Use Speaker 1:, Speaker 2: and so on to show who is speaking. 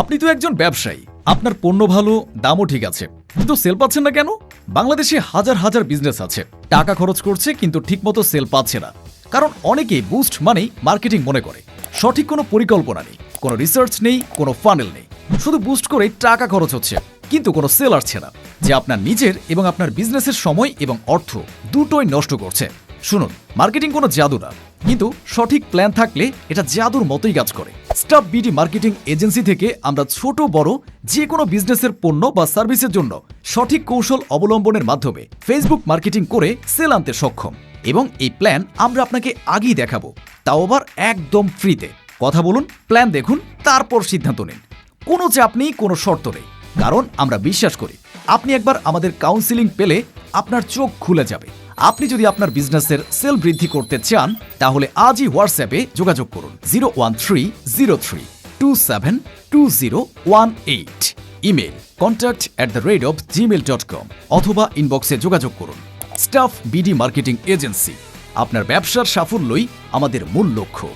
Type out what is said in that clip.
Speaker 1: আপনি তো একজন ব্যবসায়ী, আপনার পণ্য ভালো, দামও ঠিক আছে, কিন্তু সেল পাচ্ছেন না কেন? বাংলাদেশে হাজার হাজার বিজনেস আছে, টাকা খরচ করছে কিন্তু ঠিকমতো সেল পাচ্ছে না। কারণ অনেকেই বুস্ট মানেই মার্কেটিং মনে করে। সঠিক কোনো পরিকল্পনা নেই, কোনো রিসার্চ নেই, কোনো ফানেল নেই, শুধু বুস্ট করে টাকা খরচ হচ্ছে কিন্তু কোনো সেল আসছে না, যে আপনার নিজের এবং আপনার বিজনেসের সময় এবং অর্থ দুটোই নষ্ট করছে। শুনুন, মার্কেটিং কোনো জাদু না, কিন্তু সঠিক প্ল্যান থাকলে এটা জাদুর মতোই কাজ করে। স্টাফ বিডি মার্কেটিং এজেন্সি থেকে আমরা ছোট বড় যে কোনো বিজনেসের পণ্য বা সার্ভিসের জন্য সঠিক কৌশল অবলম্বনের মাধ্যমে ফেসবুক মার্কেটিং করে সেল আনতে সক্ষম। এবং এই প্ল্যান আমরা আপনাকে আগেই দেখাবো, তাও আবার একদম ফ্রিতে। কথা বলুন, প্ল্যান দেখুন, তারপর সিদ্ধান্ত নিন। কোনো চাপ নেই, কোনো শর্ত নেই, কারণ আমরা বিশ্বাস করি আপনি একবার আমাদের কাউন্সিলিং পেলে আপনার চোখ খুলে যাবে। আপনি যদি আপনার বিজনেসের সেল বৃদ্ধি করতে চান, তাহলে আজই হোয়াটসঅ্যাপে যোগাযোগ করুন 01303272018, ইমেল contact@gmail.com অথবা ইনবক্সে যোগাযোগ করুন। স্টাফ বিডি মার্কেটিং এজেন্সি, আপনার ব্যবসার সাফল্যই আমাদের মূল লক্ষ্য।